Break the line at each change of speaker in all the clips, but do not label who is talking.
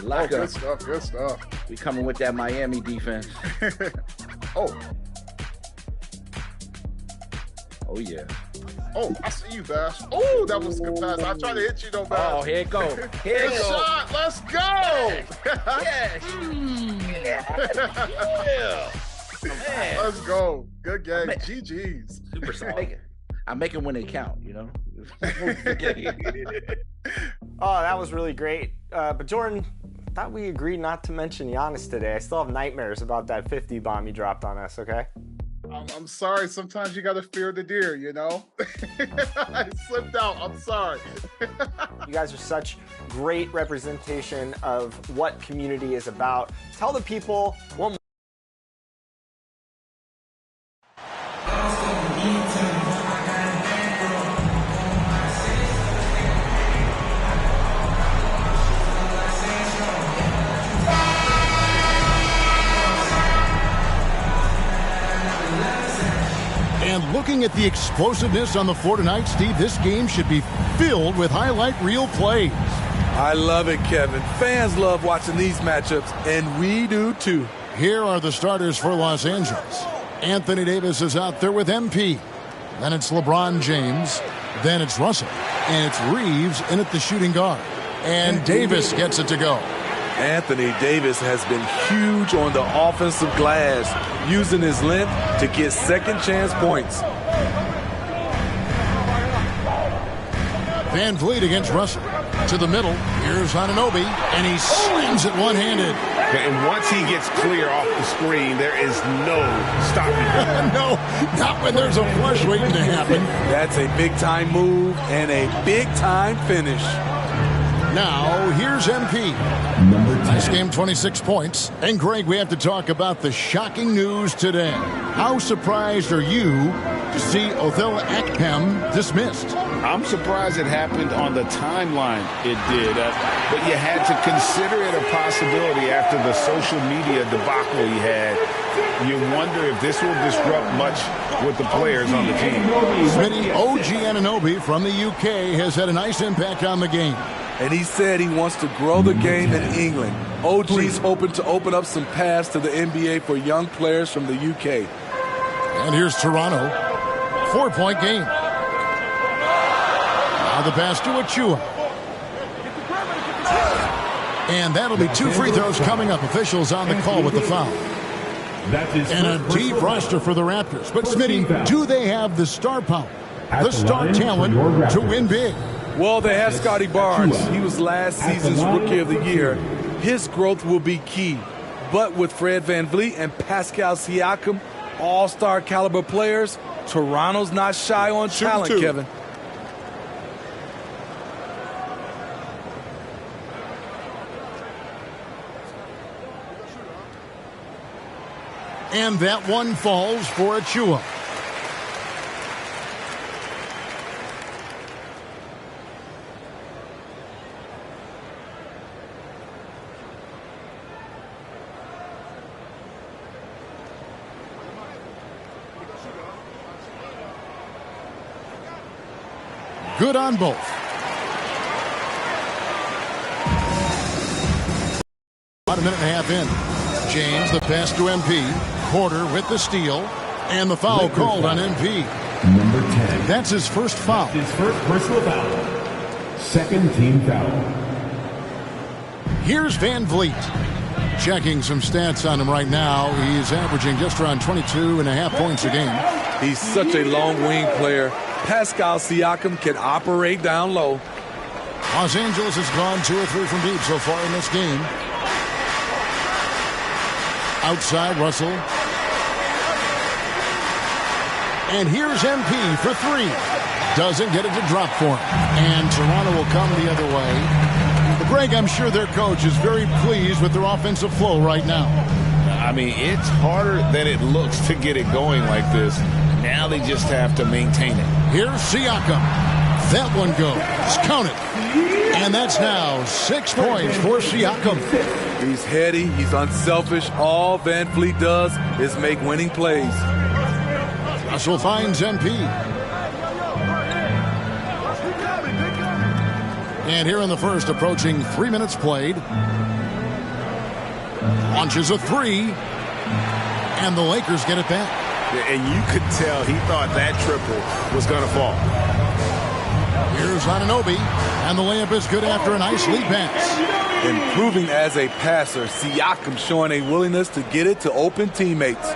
Lock
good
up.
stuff, good stuff.
We coming with that Miami defense.
Oh,
Oh, yeah.
oh, I see you, Bash. Oh, that was a good pass. I tried to hit you, though, Bash.
Oh, here it go. Here
Good
it go.
shot. Let's go.
Yes. Yeah. Man.
Let's go. Good game. GG's.
Super solid. I make them when they count, you know?
Oh, that was really great. But Jordan, I thought we agreed not to mention Giannis today. I still have nightmares about that 50 bomb you dropped on us, okay?
I'm sorry. Sometimes you got to fear the deer, you know? I slipped out. I'm sorry.
You guys are such great representation of what community is about. Tell the people one more.
And looking at the explosiveness on the floor tonight, Steve, this game should be filled with highlight reel plays.
I love it, Kevin. Fans love watching these matchups, and we do too.
Here are the starters for Los Angeles. Anthony Davis is out there with MP. Then it's LeBron James. Then it's Russell. And it's Reeves in at the shooting guard. And Davis gets it to go.
Anthony Davis has been huge on the offensive glass, using his length to get second chance points.
Van Vliet against Russell. To the middle. Here's Anunoby. And he slams it one-handed.
And once he gets clear off the screen, there is no stopping him.
No, not when there's a flush waiting to happen.
That's a big-time move and a big-time finish.
Now, here's MP. Nice game, 26 points. And Greg, we have to talk about the shocking news today. How surprised are you to see Othello Akpem dismissed?
I'm surprised it happened on the timeline it did. But you had to consider it a possibility after the social media debacle he had. You wonder if this will disrupt much with the players on the team.
Smitty, OG Anunoby from the UK has had a nice impact on the game.
And he said he wants to grow the game in England. OG's hoping to open up some paths to the NBA for young players from the UK.
And here's Toronto. 4-point game. Now the pass to Achua. And that'll be 2 free throws coming up. Officials on the call with the foul. And a deep roster for the Raptors. But Smitty, do they have the star power, the star talent to win big?
Well, they have Scotty Barnes. He was last season's Rookie of the Year. His growth will be key. But with Fred VanVleet and Pascal Siakam, all-star caliber players, Toronto's not shy on talent, Kevin.
And that one falls for Achua. Good on both. About a minute and a half in. James, the pass to MP. Porter with the steal. And the foul called on MP.
Number 10.
That's his first foul.
His first personal foul. Second team foul.
Here's Van Vliet. Checking some stats on him right now. He's averaging just around 22.5 points a game.
He's such a long wing player. Pascal Siakam can operate down low.
Los Angeles has gone 2 or 3 from deep so far in this game. Outside, Russell. And here's MP for 3. Doesn't get it to drop for him. And Toronto will come the other way. But Greg, I'm sure their coach is very pleased with their offensive flow right now.
I mean, it's harder than it looks to get it going like this. Now they just have to maintain it.
Here's Siakam. That one goes. Count it. And that's now 6 points for Siakam.
He's heady. He's unselfish. All Van Vliet does is make winning plays.
Russell finds MP. And here in the first, approaching 3 minutes played. Launches a three. And the Lakers get it back.
And you could tell he thought that triple was going to fall.
Here's Anunoby. And the layup is good after a nice lead pass.
Improving as a passer, Siakam showing a willingness to get it to open teammates.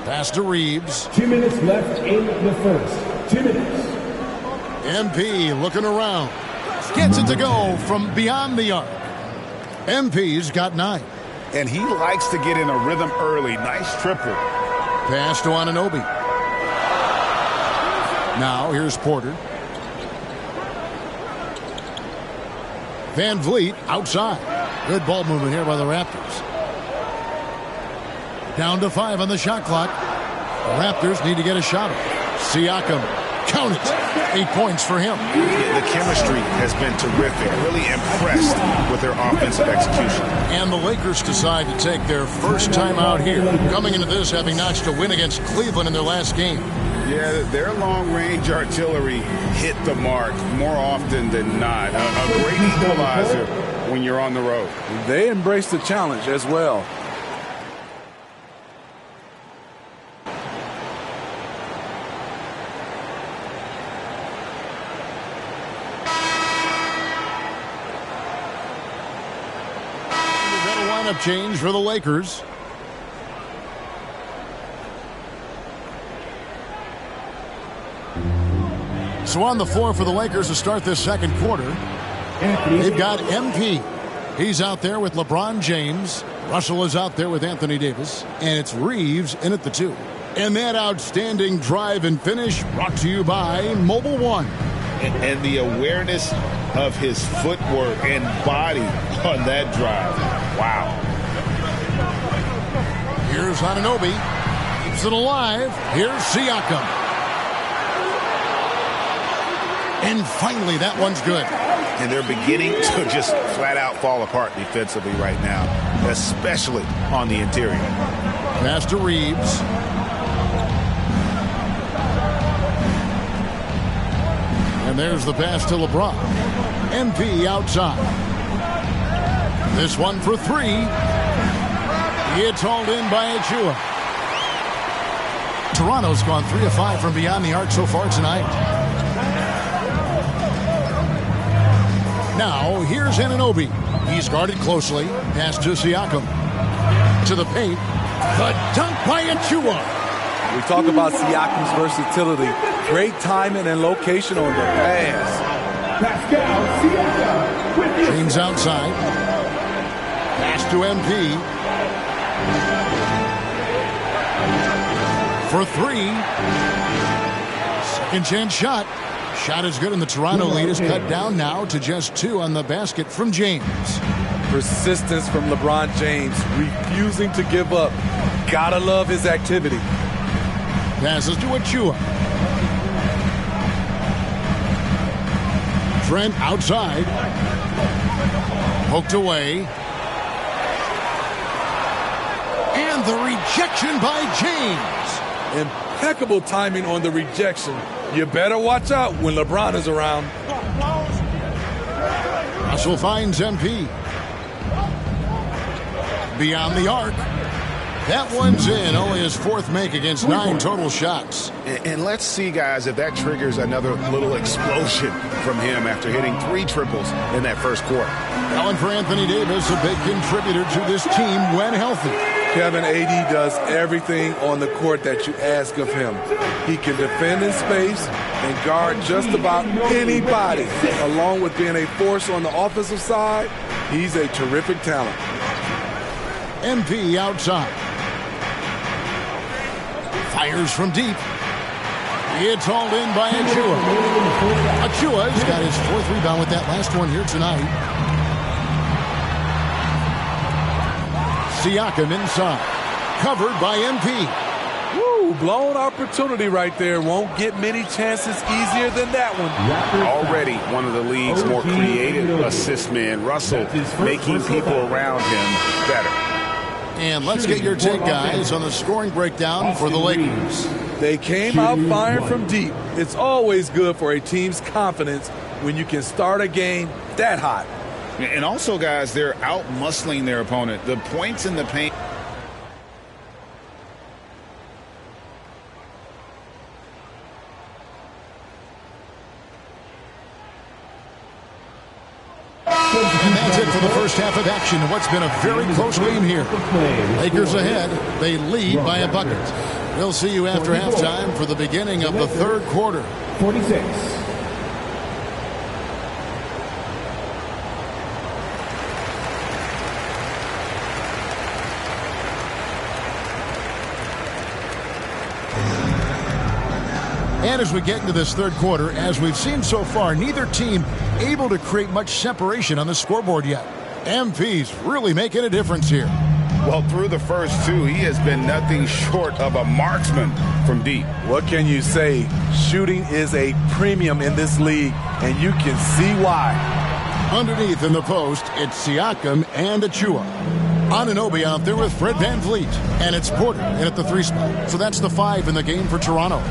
Pass to Reeves.
2 minutes left in the first. 2 minutes.
MP looking around. Gets it to go from beyond the arc. MP's got 9.
And he likes to get in a rhythm early. Nice triple.
Pass to Anunoby. Now here's Porter. Van Vliet outside. Good ball movement here by the Raptors. Down to 5 on the shot clock. The Raptors need to get a shot off. Siakam, count it. 8 points for him.
The chemistry has been terrific. Really impressed with their offensive execution.
And the Lakers decide to take their first time out here. Coming into this having notched a win against Cleveland in their last game.
Yeah, their long-range artillery hit the mark more often than not. A great equalizer when you're on the road.
They embrace the challenge as well.
Lineup change for the Lakers. So on the floor for the Lakers to start this second quarter, they've got MP. He's out there with LeBron James. Russell is out there with Anthony Davis. And it's Reeves in at the 2. And that outstanding drive and finish brought to you by Mobile One.
And the awareness of his footwork and body on that drive. Wow.
Here's Anunoby. Keeps it alive. Here's Siakam. And finally, that one's good.
And they're beginning to just flat out fall apart defensively right now, especially on the interior.
Pass to Reeves. And there's the pass to LeBron. MP outside. This one for 3. It's hauled in by Achua. Toronto's gone 3 of 5 from beyond the arc so far tonight. Now, here's Anunoby. He's guarded closely. Pass to Siakam. To the paint. The dunk by Achua.
We talk about Siakam's versatility. Great timing and location on the pass.
James outside. Pass to MP. For 3. Second chance shot. Shot is good, and the Toronto lead is cut down now to just 2 on the basket from James.
Persistence from LeBron James, refusing to give up. Gotta love his activity.
Passes to Achua. Trent outside. Poked away. And the rejection by James.
Impeccable timing on the rejection. You better watch out when LeBron is around.
Russell finds MP. Beyond the arc. That one's in. Only his 4th make against 9 total shots.
And let's see, guys, if that triggers another little explosion from him after hitting 3 triples in that first quarter.
And for Anthony Davis, a big contributor to this team when healthy.
Kevin, AD does everything on the court that you ask of him. He can defend in space and guard just about anybody. Along with being a force on the offensive side, he's a terrific talent.
MP outside. Fires from deep. It's hauled in by Achua. Achua's got his 4th rebound with that last one here tonight. Siakam inside. Covered by MP.
Woo, blown opportunity right there. Won't get many chances easier than that one.
Already one of the league's more creative assist men. Russell making people around him better.
And let's get your take, guys, on the scoring breakdown for the Lakers.
They came out firing from deep. It's always good for a team's confidence when you can start a game that hot.
And also, guys, they're out-muscling their opponent. The points in the paint.
And that's it for the first half of action in what's been a very close game here. Lakers ahead. They lead by a bucket. We'll see you after halftime for the beginning of the third quarter.
46.
And as we get into this third quarter, as we've seen so far, neither team able to create much separation on the scoreboard yet. MP's really making a difference here.
Well, through the first two, he has been nothing short of a marksman from deep.
What can you say? Shooting is a premium in this league, and you can see why.
Underneath in the post, it's Siakam and Achua. Anunoby out there with Fred VanVleet. And it's Porter in at the 3 spot. So that's the 5 in the game for Toronto.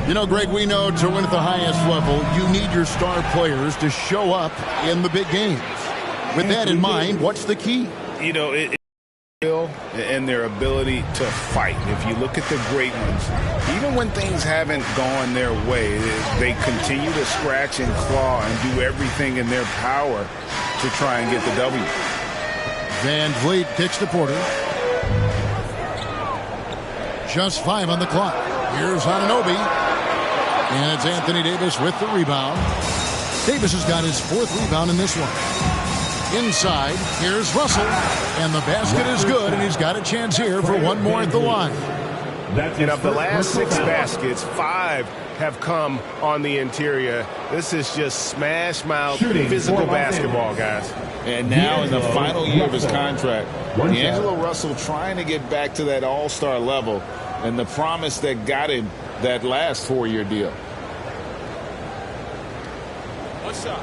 You know, Greg, we know to win at the highest level, you need your star players to show up in the big games. With that in mind, what's the key?
You know, and their ability to fight. If you look at the great ones, even when things haven't gone their way, they continue to scratch and claw and do everything in their power to try and get the W.
VanVleet kicks to Porter. Just 5 on the clock. Here's Anunoby. And it's Anthony Davis with the rebound. Davis has got his 4th rebound in this one. Inside, here's Russell. And the basket is good, and he's got a chance here for one more at the line.
And of the last 6 baskets, 5 have come on the interior. This is just smash-mouth physical basketball, guys.
And now in the final year of his contract, D'Angelo Russell trying to get back to that all-star level and the promise that got him that last 4-year deal.
What's up?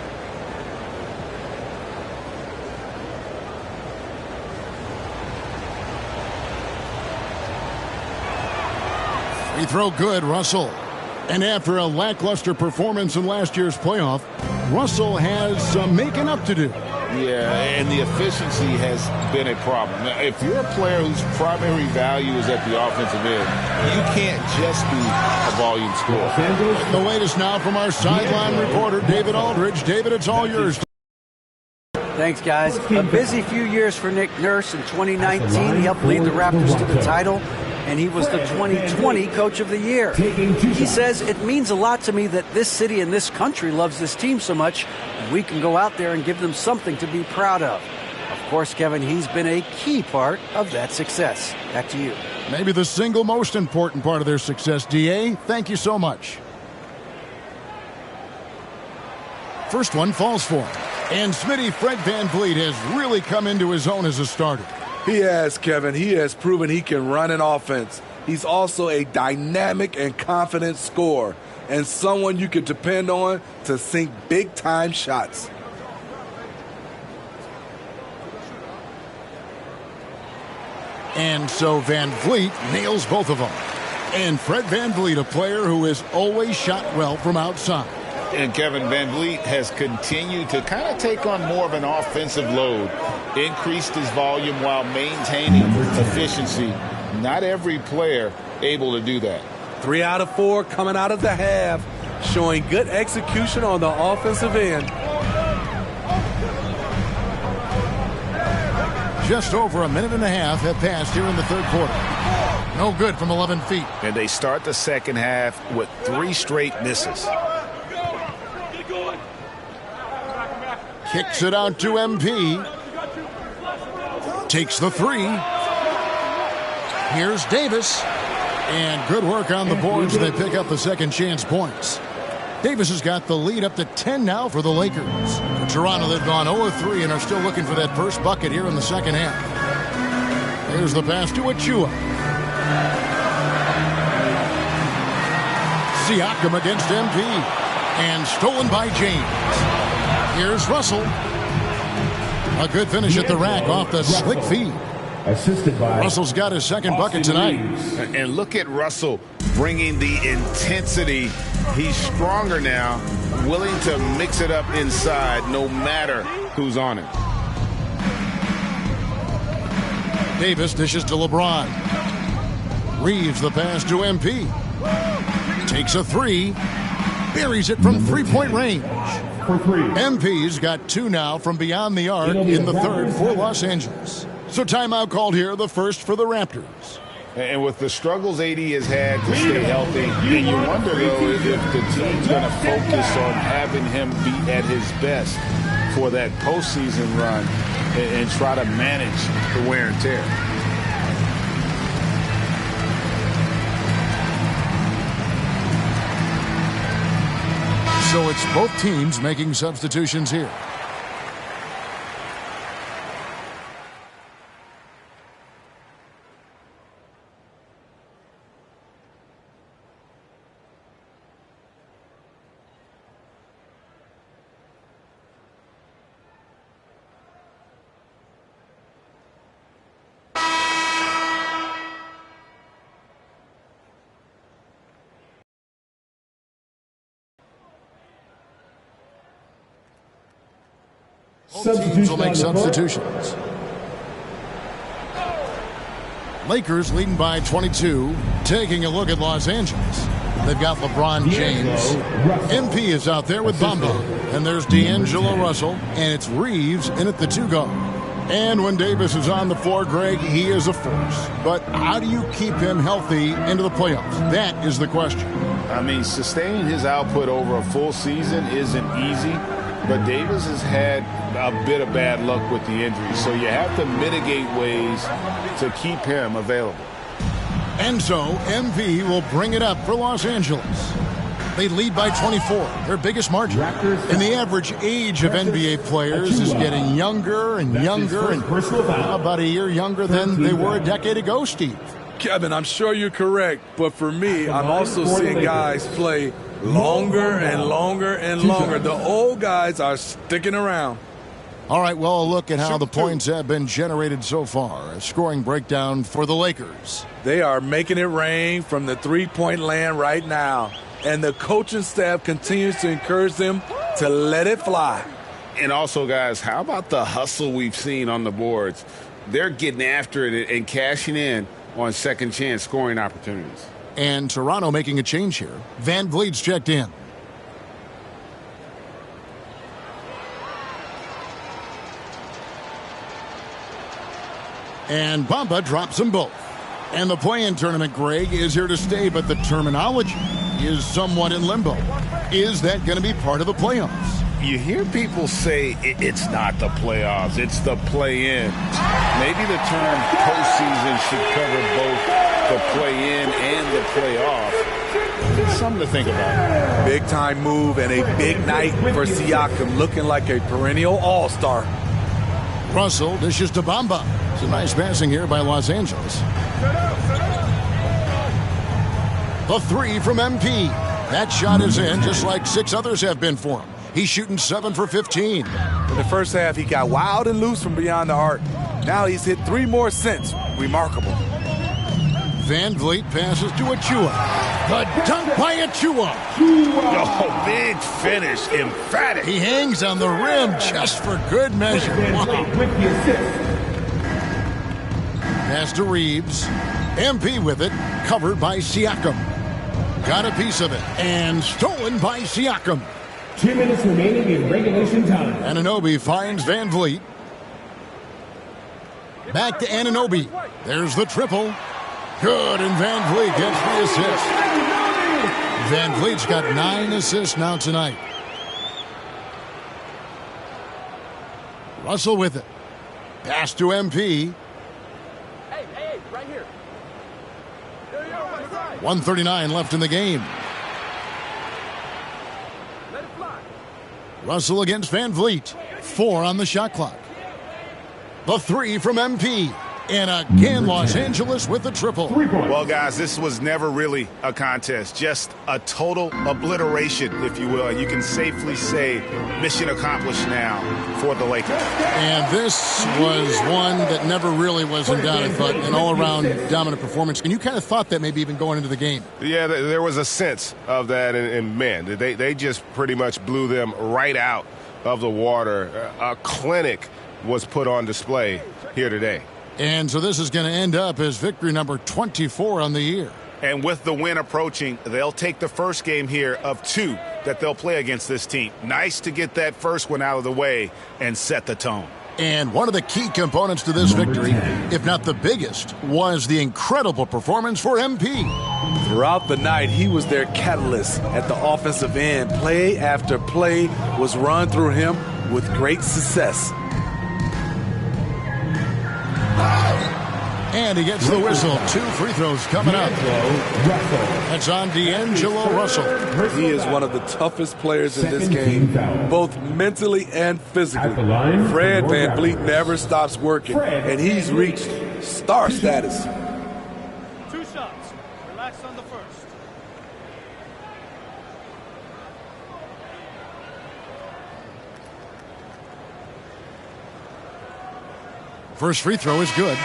Free throw good, Russell. And after a lackluster performance in last year's playoff, Russell has some making up to do.
Yeah, and the efficiency has been a problem. Now, if you're a player whose primary value is at the offensive end, you can't just be a volume scorer.
The latest now from our sideline reporter, David Aldridge. David, it's all yours.
Thanks, guys. A busy few years for Nick Nurse. In 2019, he helped lead the Raptors to the title, and he was the 2020 Coach of the Year. He says, it means a lot to me that this city and this country loves this team so much, and we can go out there and give them something to be proud of. Of course, Kevin, he's been a key part of that success. Back to you.
Maybe the single most important part of their success, D.A. Thank you so much. First one falls for him. And Smitty, Fred VanVleet has really come into his own as a starter.
He has, Kevin. He has proven he can run an offense. He's also a dynamic and confident scorer and someone you can depend on to sink big-time shots.
And so VanVleet nails both of them. And Fred VanVleet, a player who has always shot well from outside.
And Kevin VanVleet has continued to kind of take on more of an offensive load, increased his volume while maintaining efficiency. Not every player able to do that.
3 out of 4 coming out of the half, showing good execution on the offensive end.
Just over a minute and a half have passed here in the third quarter. No good from 11 feet.
And they start the second half with 3 straight misses.
Kicks it out to MP. Takes the 3. Here's Davis. And good work on the boards. They pick up the second chance points. Davis has got the lead up to 10 now for the Lakers. Toronto, they've gone 0-3 and are still looking for that first bucket here in the second half. Here's the pass to Achua. Siakam against MP. And stolen by James. Here's Russell. A good finish at the rack off the slick feed.
Assisted by
Russell's got his second bucket tonight.
And look at Russell bringing the intensity. He's stronger now, willing to mix it up inside no matter who's on it.
Davis dishes to LeBron. Reeves the pass to MP. Takes a three. Buries it from three-point range. MP's got 2 now from beyond the arc in the third for Los Angeles. So timeout called here, the first for the Raptors.
And with the struggles AD has had to stay healthy, and you wonder, though, if the team's going to focus on having him be at his best for that postseason run and try to manage the wear and tear.
So it's both teams making substitutions here. Teams will make substitutions. Lakers leading by 22. Taking a look at Los Angeles. They've got LeBron James. MP is out there with Bamba. And there's D'Angelo Russell. And it's Reeves in at the 2 guard. And when Davis is on the floor, Greg, he is a force. But how do you keep him healthy into the playoffs? That is the question.
I mean, sustaining his output over a full season isn't easy. But Davis has had a bit of bad luck with the injury, so you have to mitigate ways to keep him available.
And so MP will bring it up for Los Angeles. They lead by 24, their biggest margin. And the average age of NBA players is getting younger and younger, and about a year younger than they were a decade ago, Steve.
Kevin, I'm sure you're correct, but for me, I'm also seeing guys play longer and longer and longer. The old guys are sticking around.
All right, well, a look at how the points have been generated so far. A scoring breakdown for the Lakers.
They are making it rain from the three-point land right now, and the coaching staff continues to encourage them to let it fly.
And also, guys, how about the hustle we've seen on the boards? They're getting after it and cashing in on second chance scoring opportunities.
And Toronto making a change here. Van Vliet's checked in. And Bamba drops them both. And the play-in tournament, Greg, is here to stay, but the terminology is somewhat in limbo. Is that going to be part of the playoffs?
You hear people say it's not the playoffs, it's the play-in. Maybe the term postseason should cover both the play-in and the playoff. Something to think about.
Big-time move and a big night for Siakam, looking like a perennial all-star.
Russell dishes to Bamba. It's a nice passing here by Los Angeles. The 3 from MP. That shot is in, just like 6 others have been for him. He's shooting 7 for 15.
In the first half, he got wild and loose from beyond the arc. Now he's hit 3 more since. Remarkable.
Van Vliet passes to Achua. The dunk by Achua.
Oh, big finish, emphatic.
He hangs on the rim just for good measure. Wow. Pass to Reeves. MP with it, covered by Siakam. Got a piece of it, and stolen by Siakam.
2 minutes remaining in regulation time.
Anunoby finds Van Vliet. Back to Anunoby. There's the triple. Good, and Van Vliet gets the assist. Van Vliet's got 9 assists now tonight. Russell with it. Pass to MP.
Hey, right here.
1:39 left in the game.
Let it fly.
Russell against Van Vliet. 4 on the shot clock. The 3 from MP. And again, Los Angeles with the triple.
Well, guys, this was never really a contest. Just a total obliteration, if you will. And you can safely say mission accomplished now for the Lakers.
And this was one that never really was in doubt, I thought. An all-around dominant performance. And you kind of thought that maybe even going into the game.
Yeah, there was a sense of that. And man, they just pretty much blew them right out of the water. A clinic was put on display here today.
And so this is going to end up as victory number 24 on the year.
And with the win approaching, they'll take the first game here of 2 that they'll play against this team. Nice to get that first one out of the way and set the tone.
And one of the key components to this victory, if not the biggest, was the incredible performance for MP.
Throughout the night, he was their catalyst at the offensive end. Play after play was run through him with great success.
And he gets the whistle. 2 free throws coming up. That's on D'Angelo Russell.
He is one of the toughest players in this game, both mentally and physically. Fred VanVleet never stops working, and he's reached star status.
2 shots. Relax on the first.
First free throw is good.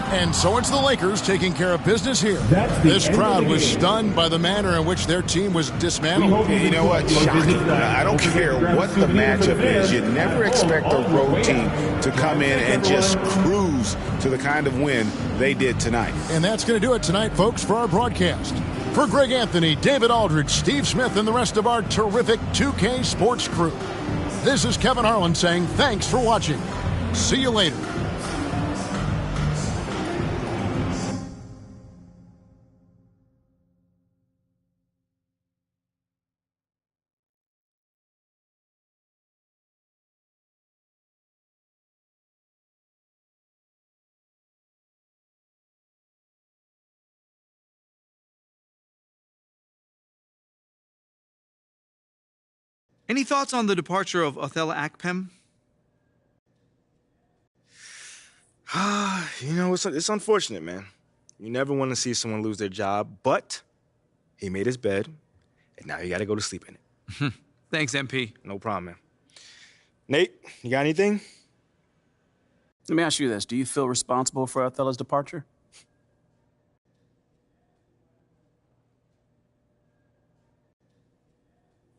And so it's the Lakers taking care of business here. This crowd was stunned by the manner in which their team was dismantled.
You know what? Shocking. I don't care what the matchup is. You never expect a road team to come in and just cruise to the kind of win they did tonight.
And that's going to do it tonight, folks, for our broadcast. For Greg Anthony, David Aldridge, Steve Smith, and the rest of our terrific 2K Sports crew, this is Kevin Harlan saying thanks for watching. See you later.
Any thoughts on the departure of Othello Akpem?
You know, it's unfortunate, man. You never want to see someone lose their job, but he made his bed, and now you got to go to sleep in it.
Thanks, MP.
No problem, man. Nate, you got anything?
Let me ask you this. Do you feel responsible for Othello's departure?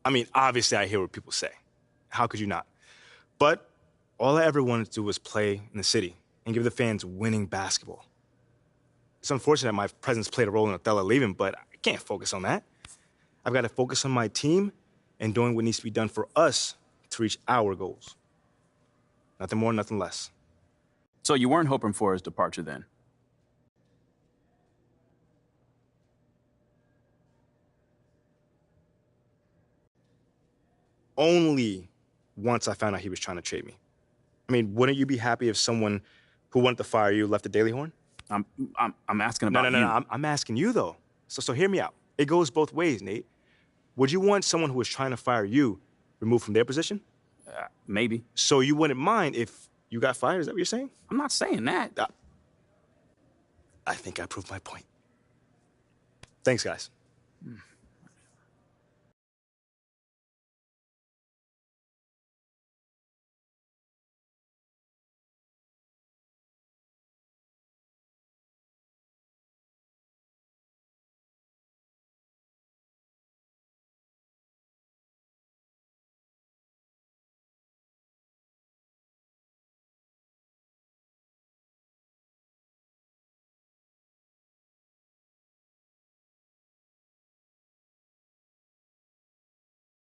I mean, obviously I hear what people say. How could you not? But all I ever wanted to do was play in the city and give the fans winning basketball. It's unfortunate my presence played a role in Othello leaving, but I can't focus on that. I've got to focus on my team and doing what needs to be done for us to reach our goals. Nothing more, nothing less.
So you weren't hoping for his departure then?
Only once I found out he was trying to trade me. I mean, wouldn't you be happy if someone who wanted to fire you left the Daily Horn?
I'm asking about
No.
you.
I'm asking you, though. So hear me out. It goes both ways, Nate. Would you want someone who was trying to fire you removed from their position?
Maybe.
So you wouldn't mind if you got fired? Is that what you're saying?
I'm not saying that.
I think I proved my point. Thanks, guys.